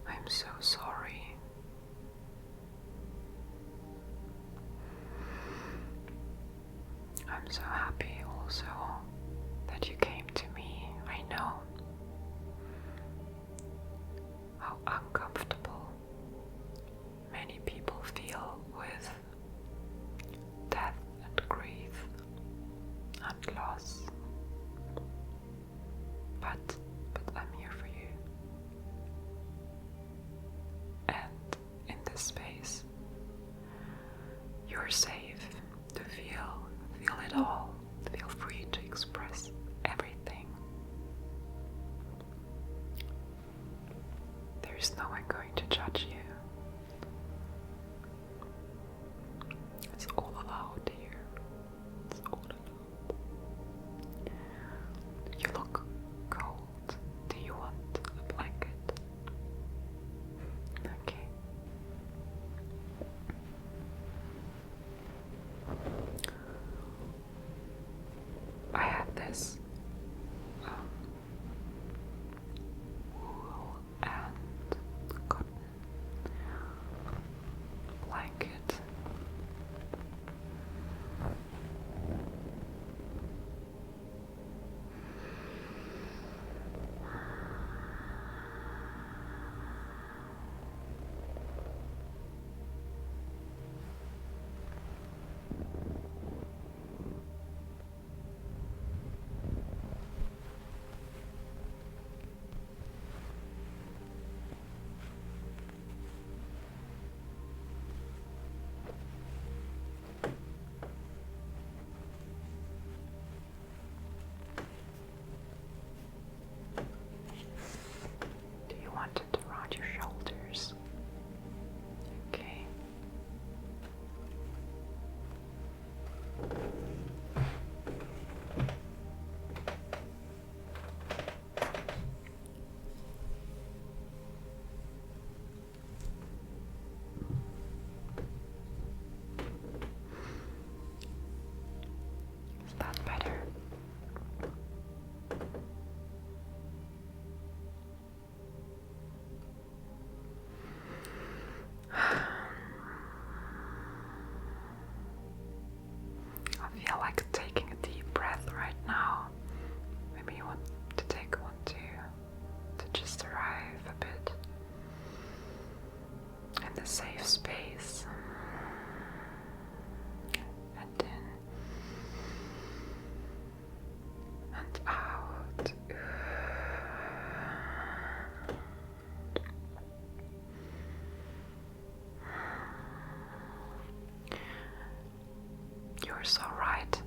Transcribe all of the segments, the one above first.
I'm so sorry. I'm so happy also that you came to me. I know how uncomfortable many people feel with death and grief and loss. But I'm here for you. And in this space, you're safe to feel it all. Feel free to express everything. There's no one going to judge you. It's all allowed here. It's all allowed. You look cold. Do you want a blanket? Okay. I have this wool and cotton blanket. Do you want it around your shoulders? Okay. Is that better? I feel like taking a deep breath right now. Maybe you want to take one too, to just arrive a bit in the safe space. And in and out. You're so right.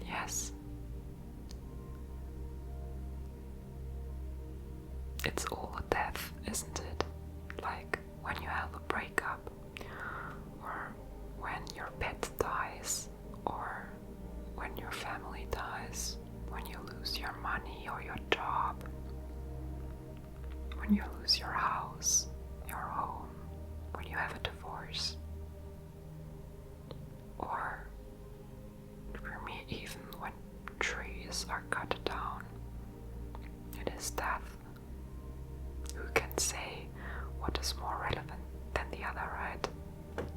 Yes. It's all a death, isn't it? Like when you have a breakup, or when your pet dies, or when your family dies, when you lose your money or your job, when you lose your house, your home, when you have a divorce. Or, for me, even when trees are cut down, it is death. Who can say what is more relevant than the other, right?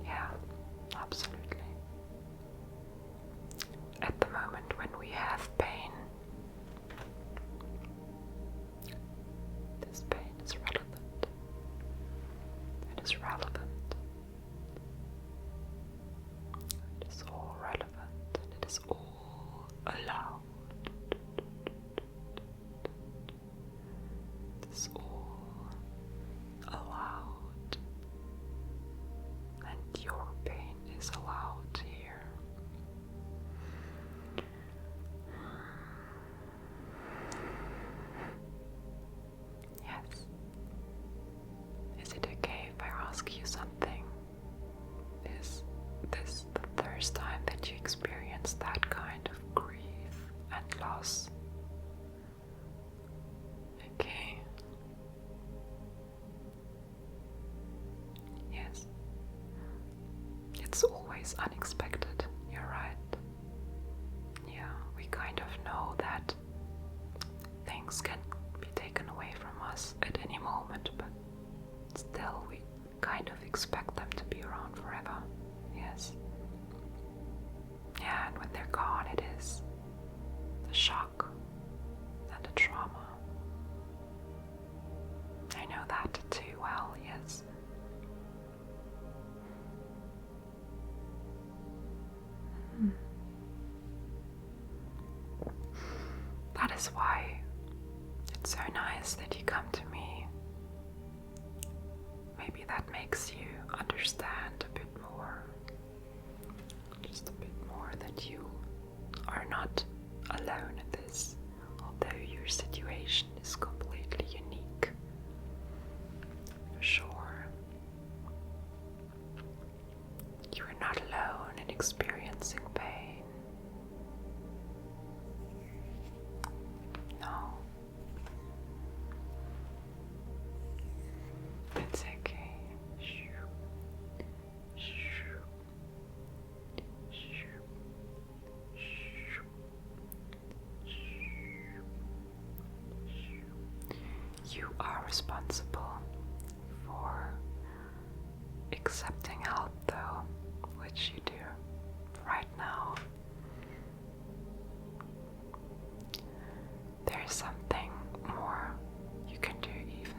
Yeah, absolutely. At the moment when we have pain, this pain is relevant. It is relevant. It is all relevant, and it is all allowed. It is all allowed. always unexpected, you're right. Yeah, we kind of know that things can be taken away from us at any moment, but still we kind of expect them to be around forever. Yes. Yeah, and when they're gone, it is the shock and the trauma. I know that too well, yes. That is why it's so nice that you come to me. Maybe that makes you understand a bit more. Just a bit more that you are not alone in this, although your situation is completely unique. For sure. You are not alone in experiencing pain. No. It's okay. You are responsible for accepting help, though, which you do right now. There's something more you can do even.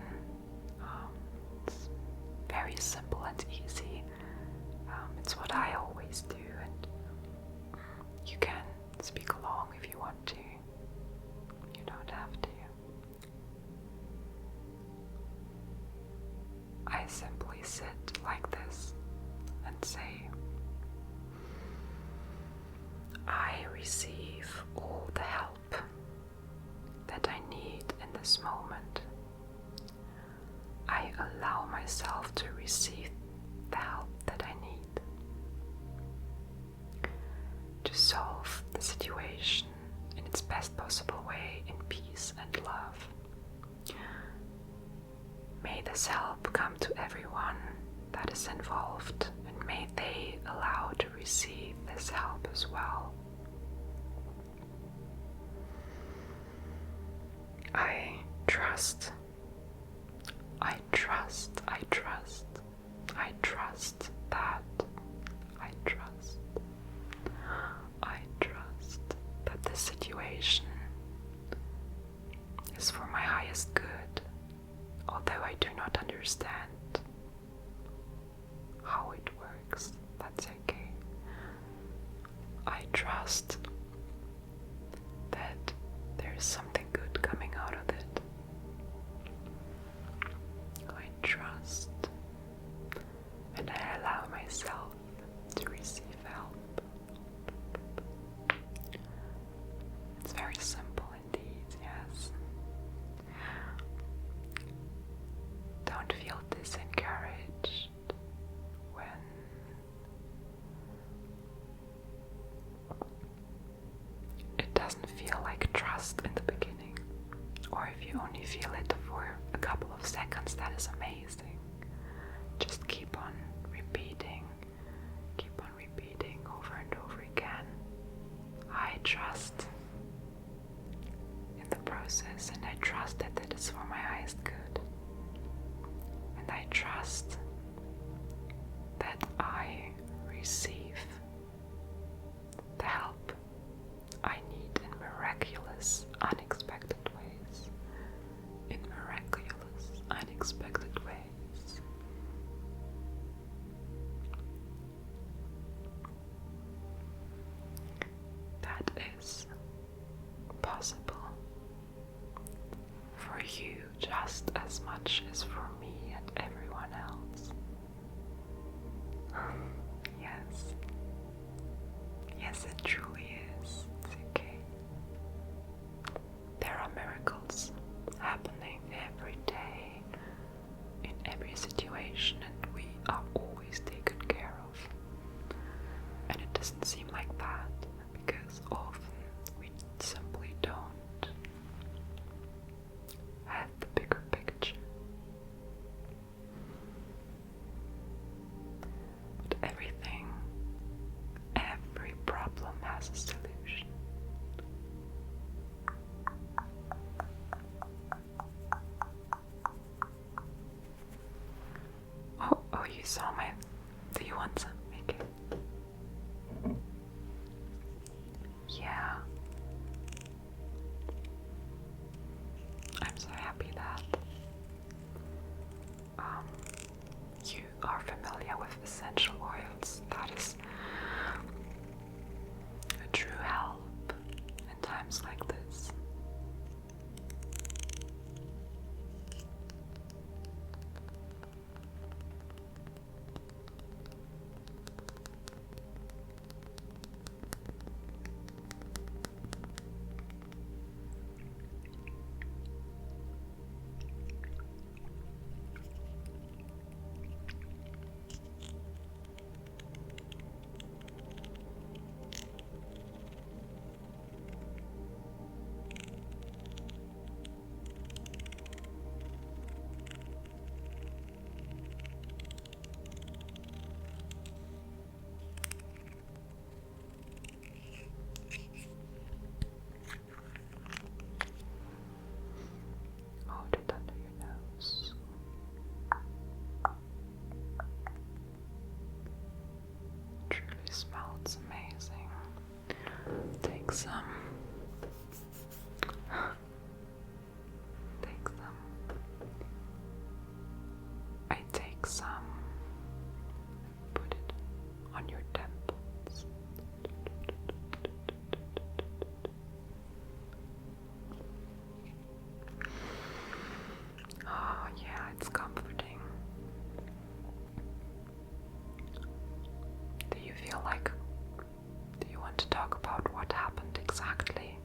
It's very simple and easy. It's what I always do, and you can speak along if you want to. You don't have to. I simply sit like this and say, I receive all the help that I need in this moment. I allow myself to receive the help that I need to solve the situation in its best possible way, in peace and love. May this help come to everyone that is involved, and may they allow to receive this help as well. I trust. I trust. I trust. I trust that. I trust. I trust that this situation is for my highest good, although I do not understand how it works. That's okay. I trust that there is something good coming out of it. I trust, and I allow myself to receive help. It's very simple indeed, yes. Don't feel disencouraged when it doesn't feel like trust in the beginning, or if you only feel it for a couple of seconds, that is amazing. Just keep on repeating over and over again. I trust in the process, and I trust that it is for my highest good. And I trust that I receive the help I need in miraculous, unexpected ways. In miraculous, unexpected ways. That is possible for you just as much as for me and everyone else. Yes. Yes, it truly is. It's okay. There are miracles happening every day, in every situation, and we are always taken care of. And it doesn't seem like that, because often we simply don't have the bigger picture. But everything So do you want some? Okay. Yeah. I'm so happy that you are familiar with essential oils. That is a true help in times like this. Hold it under your nose. Truly smells amazing. Take some. I take some. Put it on your temples. Oh, yeah, it's comforting. Do you feel like... Do you want to talk about what happened exactly?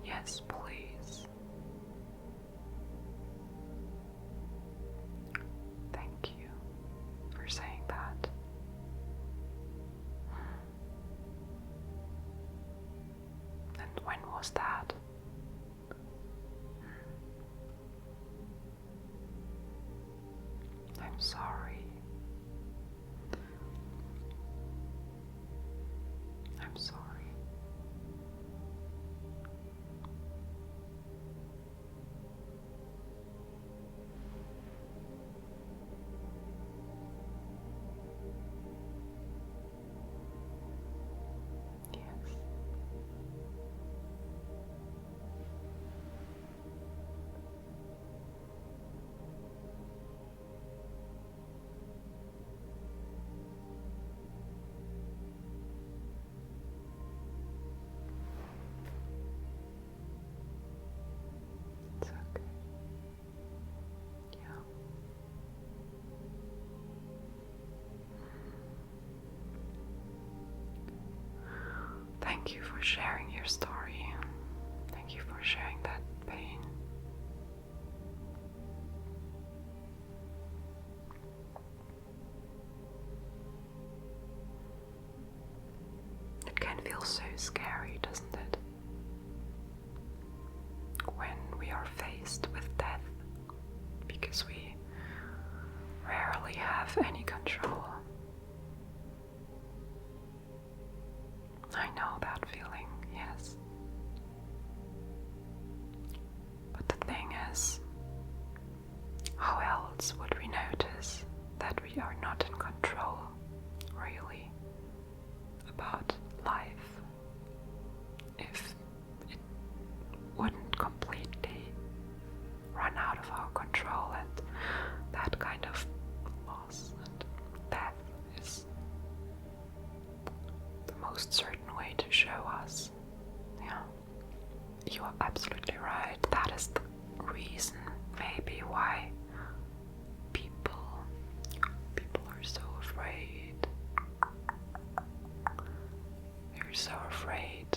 Yes, please. Thank you for saying that. And when was that? I'm sorry. I'm sorry. Yes. It's okay. Yeah. Thank you for sharing your story. Thank you for sharing that pain. It can feel so scary, doesn't it? When we are faced with death, because we rarely have any control. I know that feeling, yes. But the thing is, how else would we notice that we are not in control, really, about life, if it wouldn't completely run out of our control? And that kind of loss and death is the most certain way to show us. Yeah, you are absolutely right. That is the reason, maybe, why people are so afraid. They're so afraid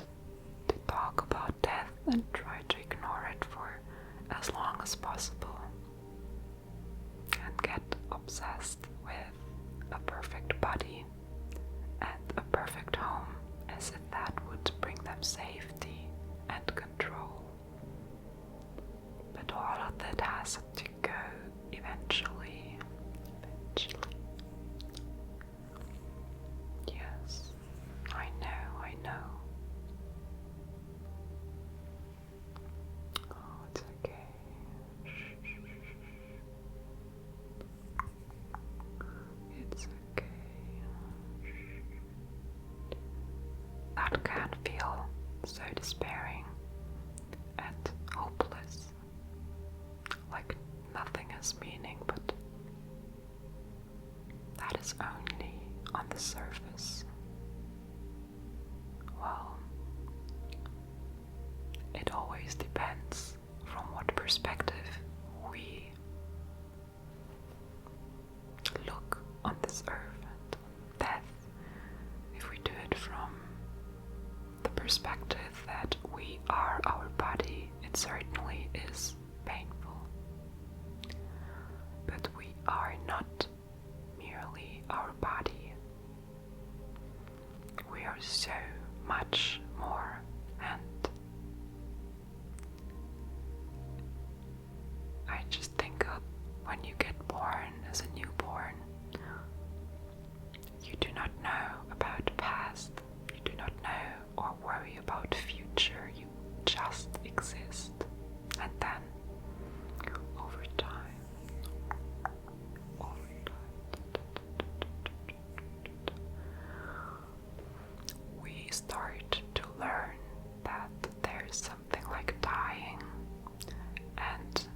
to talk about death and try to ignore it for as long as possible, and get obsessed with a perfect body and a perfect home, as if that would bring them safety and control. But all of that has to go eventually. Yes, I know. Oh, it's okay. Shh. has meaning, but that is only on the surface. Well, it always depends from what perspective we look on this earth and death. If we do it from the perspective that we are our body, it certainly is painful. But we are not merely our body. We are so much more, and I just think of when you get born as a newborn, you do not know about past, you do not know or worry about future, you just exist. And then, over time, we start to learn that there is something like dying, and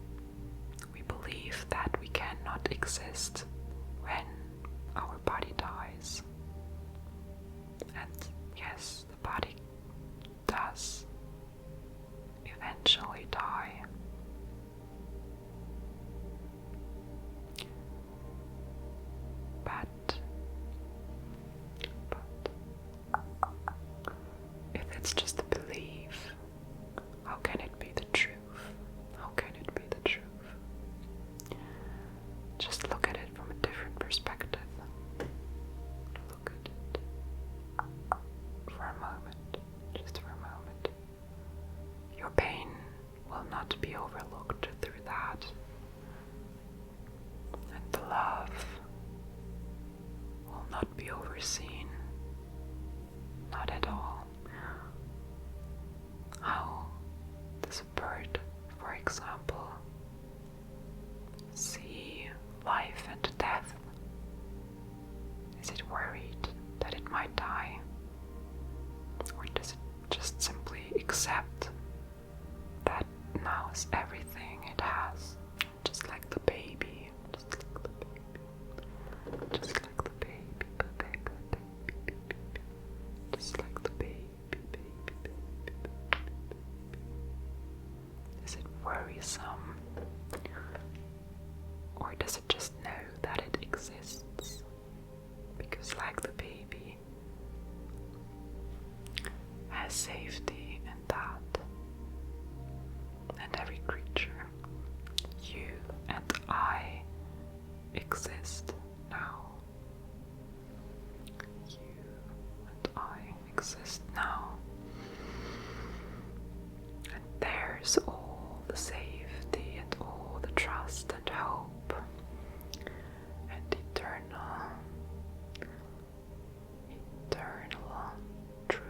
we believe that we cannot exist when our body dies. And yes, the body does eventually die. But if it's just a belief, how can it be the truth? How can it be the truth? Just look at it from a different perspective. Look at it for a moment, just for a moment. Your pain will not be overlooked through that. And the love will not be overseen. Not at all. How does a bird, for example, see life and death? Is it worried that it might die? Or does it just simply accept that now is everything it has? Just like the baby, just like the baby, just like the baby, just like the baby, Is it worrisome? Or does it just know that it exists? Because like the baby has safety in that. And every creature, you and I, exist now. You and I exist now. And there's all the safety and all the trust and hope and eternal truth.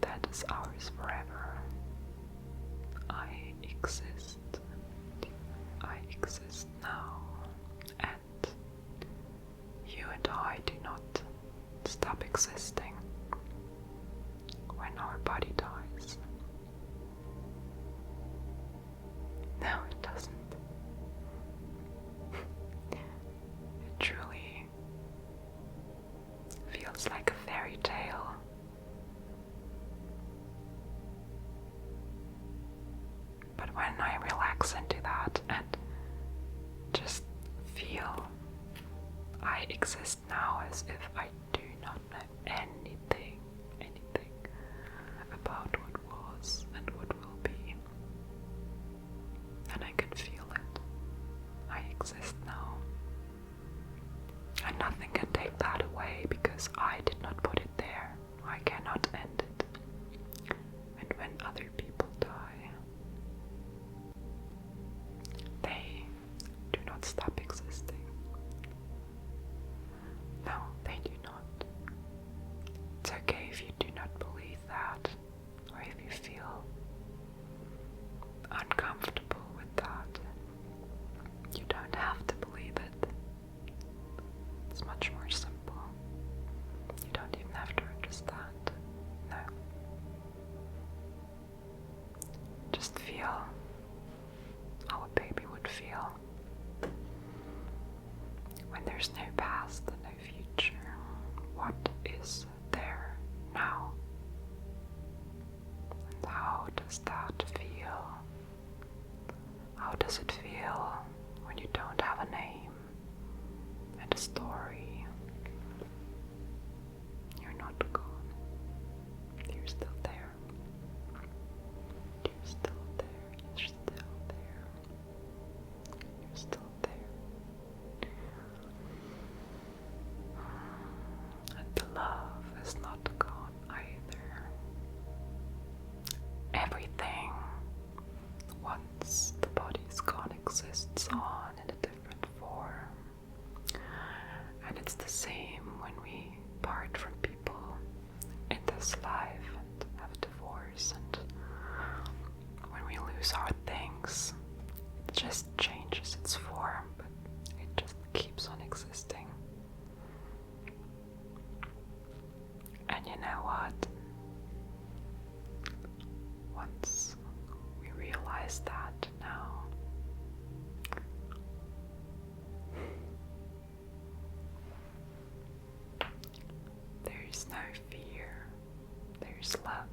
That is ours forever. I exist. I exist now. And you and I do not stop existing when our body dies. No, it doesn't. It truly feels like a fairy tale. But when I relax into that and just feel I exist now as if I do not know anything about what was and what will be, and I can feel it. I exist now. And nothing can take that away because I did not put it there. I cannot end it. And when other people die, they do not stop existing. No, they do not. feel, how a baby would feel when there's no past and no future. What is there now? And how does that feel? How does it feel when you don't have a name and a story? You're not gone. You're still there. You're still there. You're still there. You're still there. And the love is not gone either. Everything, once the body's gone, exists on in a different form. And it's the same when we part from people in this life and have a divorce, and when we lose our things, it just changes its form, but it just keeps on existing. And you know what? Once we realize that now, there is no fear, there is love.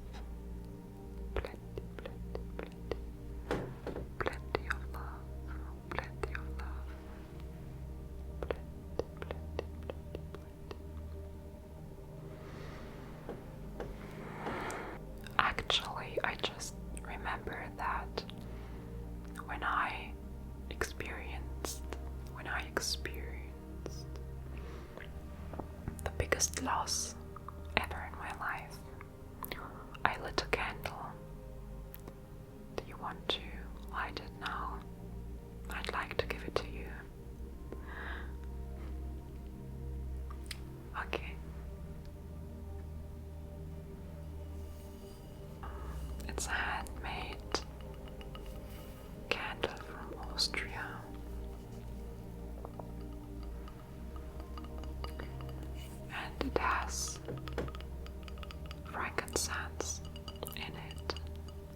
Plenty, plenty, plenty. Plenty of love. Plenty of love. Plenty, plenty, plenty, plenty. Actually, I just remember that when I experienced the biggest loss ever in my life, I lit a candle. Do you want to light it now? I'd like to give it to you. Okay. It's a handmade candle from Austria. And it has frankincense in it.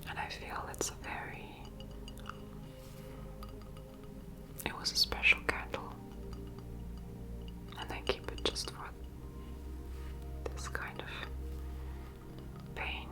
And I feel it was a special candle. And I keep it just for this kind of pain.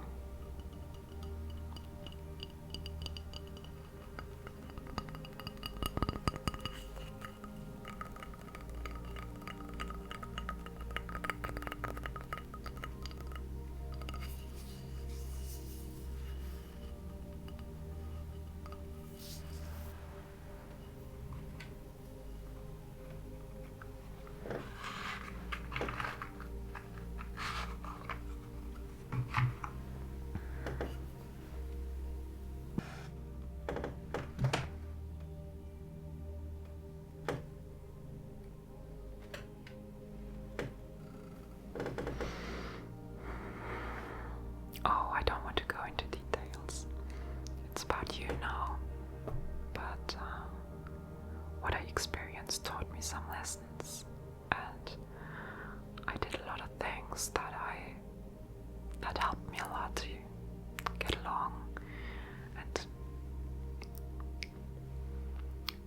Oh, I don't want to go into details. It's about you now. But what I experienced taught me some lessons, and I did a lot of things that helped me a lot to get along and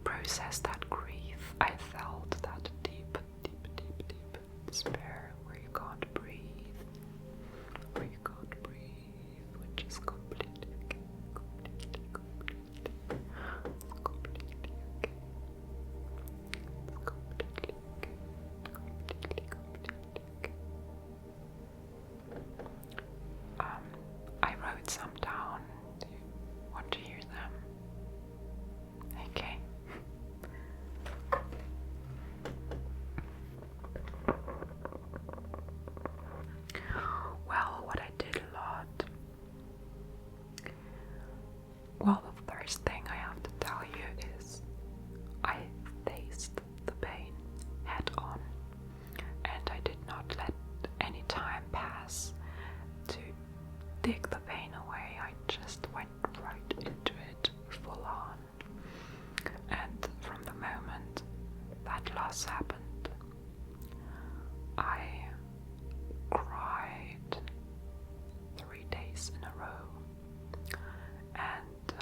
process that grief. I felt that deep, deep, deep, deep despair where you can't breathe, which is completely okay, completely okay. It's completely okay. I wrote some down. Do you want to hear them? Okay. Well, what I did a lot. Well, the first thing I have to tell you is I faced the pain head on, and I did not let any time pass to dig the pain away. I just went right into it, full on. And from the moment that loss happened, I cried 3 days in a row. And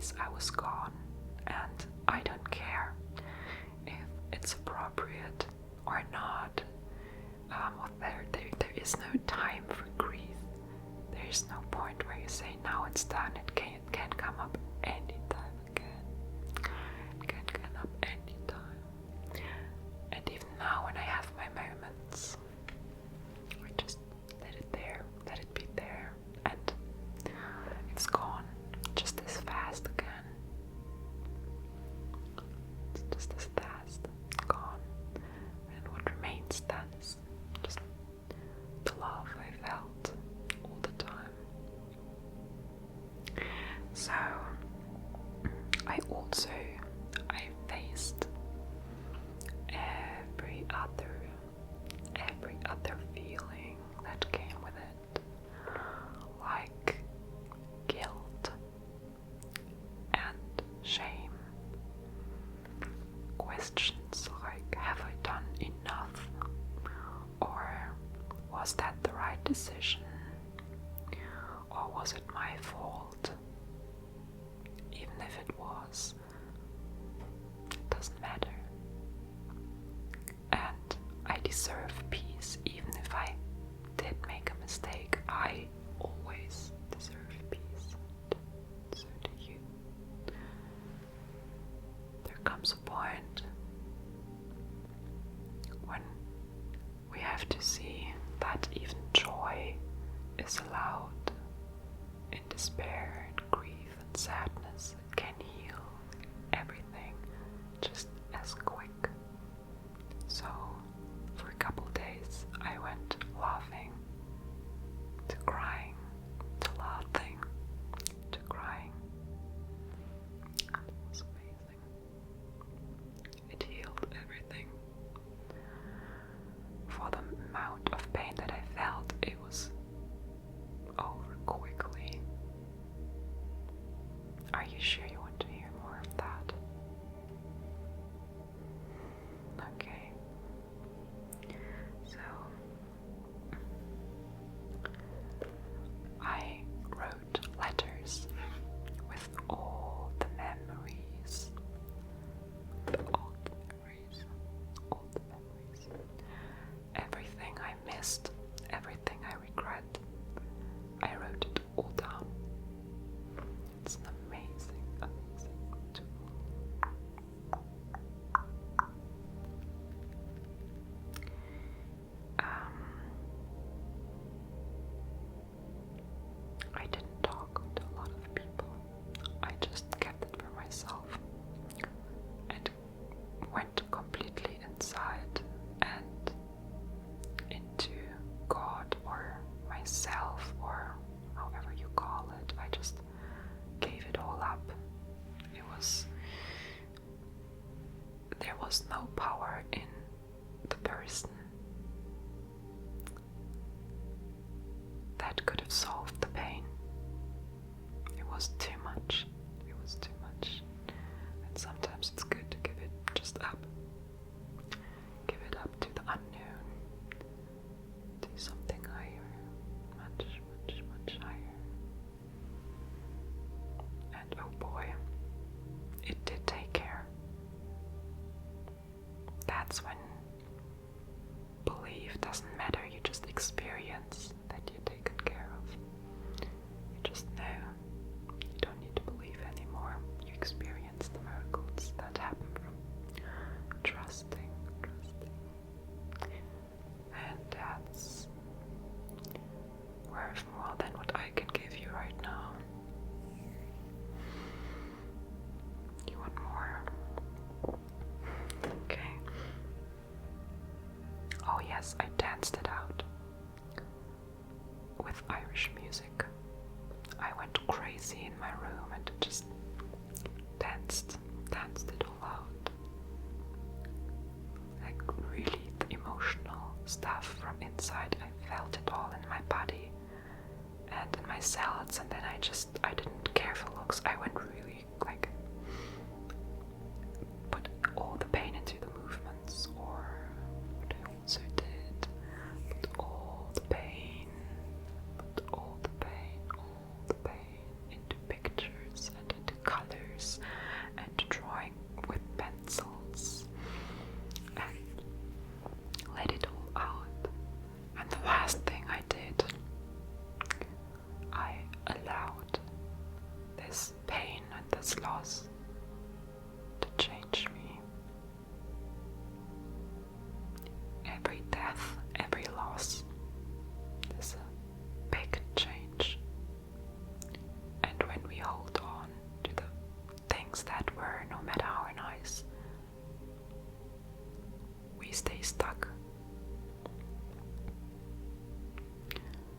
days I was gone, and I don't care if it's appropriate or not. There is no time for grief. There is no point where you say, now it's done, it can't come up anytime again. It can't come up anytime. And even now when I have my moments, I just let it there, let it be there, and it's gone just as fast again. It's just as fast gone. And what remains then is just the love I felt all the time. So I faced every other feeling that came with it, like guilt and shame, questions like, have I done enough, or was that the right decision, or was it my fault? Even if it was, it doesn't matter. And I deserve peace, even if I did make a mistake. I always deserve peace. So do you. There comes a point when we have to see that even joy is allowed. In despair and grief and sadness, it can heal everything just as quick. So for a couple days I went laughing to crying to laughing to crying. It was amazing. It healed everything. For the amount of pain that I felt, it was over quickly. Are you sure you want to hear more of that? Okay. So I wrote letters with all the memories. All the memories. All the memories. Everything I missed, everything I regret. I wrote it all down. It's an amazing, amazing tool. I didn't talk to a lot of people. I just kept it for myself and went completely inside and into God or myself or however you call it. I just gave it all up. There was no power in the person that could have solved the pain. It was too much. It was too much. And sometimes it's good to give it just up. Give it up to the unknown. To something higher. Much, much, much higher. And oh boy, it did take care. That's when belief doesn't matter, you just experience that you're taken care of. You just know. You don't need to believe anymore. You experience the miracles that happen from trusting. And that's worth more than what I can give you right now. You want more? Okay. Oh yes, I danced it out with Irish music. I went crazy in my room and just danced it all out. Like really the emotional stuff from inside, I felt it all in my body and in my cells, and then I didn't care for looks. I went really like put all the pain into the movements, or what I also did, put all the pain into pictures and into colors pain and this loss to change me. Every death, every loss is a big change. And when we hold on to the things that were, no matter how nice, we stay stuck.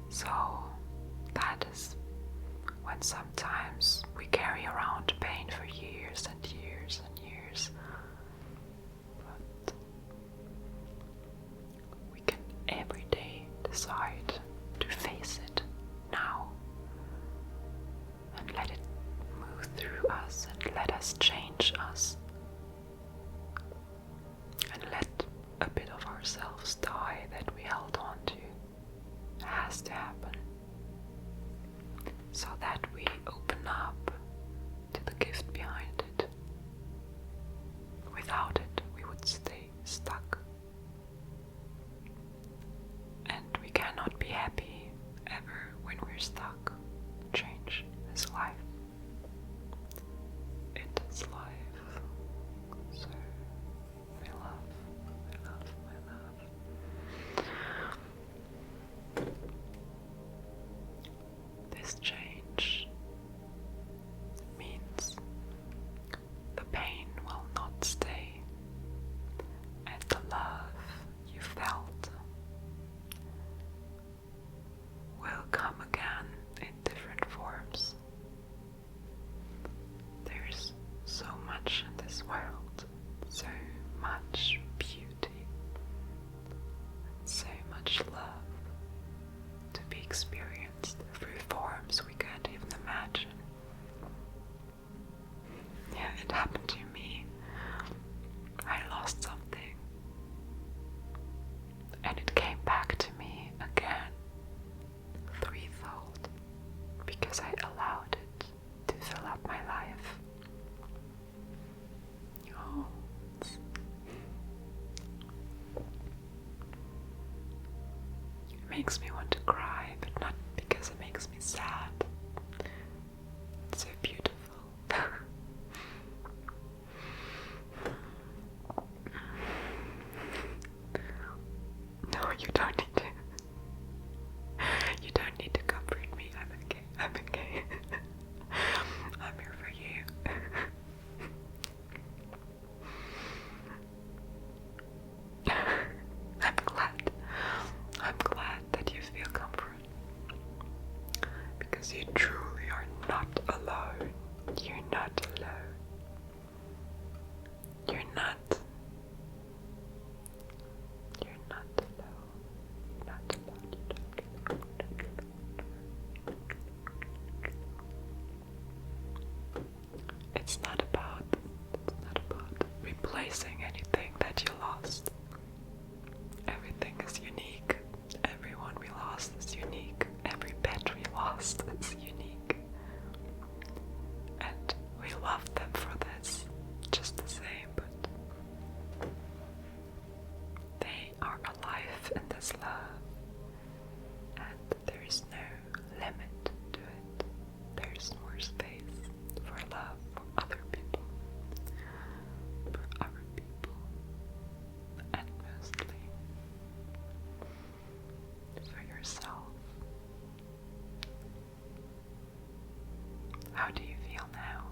So that is when sometimes we carry around pain for years and years and years. But we can every day decide to face it now and let it move through us and let us change us. And let a bit of ourselves die that we held on to. It has to happen. So that we open up to the gift behind it. Without it, we would stay stuck. And we cannot be happy ever when we're stuck. Change is life. It is life. So my love, my love, my love. This change means the pain will not stay, and the love you felt will come again in different forms. There's so much in this world, so much beauty, so much love to be experienced through forms we can't even imagine. Yeah, it happened to me. I lost something, and it came back to me again, threefold, because I allowed it to fill up my life. Oh, it makes me want to cry, but not because it makes me sad. It's so beautiful. No, you don't need to. You don't need to comfort me. I'm okay. I'm okay. I'm here for you. I'm glad that you feel comfort. Because you truly are not alone. You're not alone. You're not. You're not alone. You're not alone. It's not about replacing anything that you lost. Everything is unique. Everyone we lost is unique. Every pet we lost is unique. And we love them for this, just the same, but they are alive in this love. And there is no limit to it. There's more space for love for other people. For other people. And mostly for yourself. How do you feel now?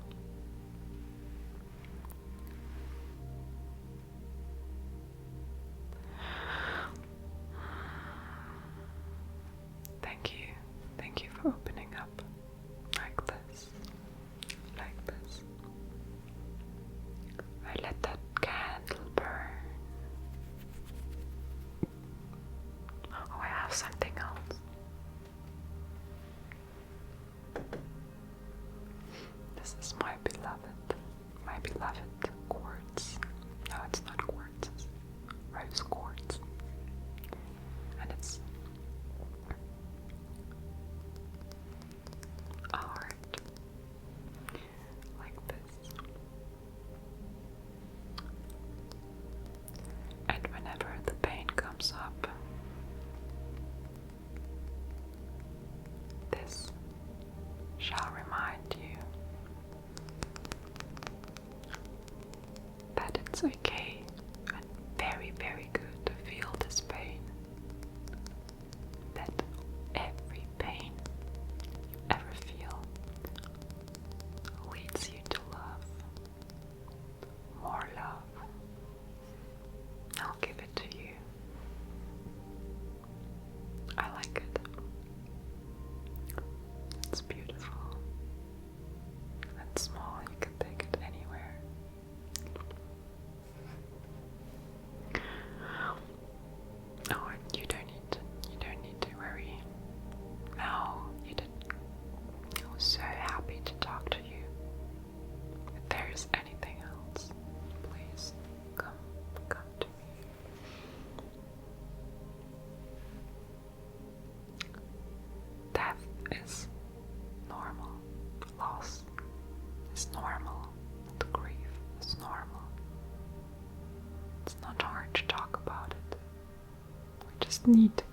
Thank you for opening up like this. I let that candle burn. Oh, I have something else. This is my beloved quartz. No, it's not quartz, it's rose quartz. And it's a heart, like this. And whenever the pain comes up, this shall remind you it's okay and very, very good to feel this pain. That every pain you ever feel leads you to love. More love. I'll give it to you. I like it. It's beautiful. And small, you can take it anywhere. Oh, and you don't need to worry. No, you didn't. I was so happy to talk to you. If there is anything else, please come to me. Death is normal. Loss is normal. The grief is normal. It's not hard to talk about it. We just need to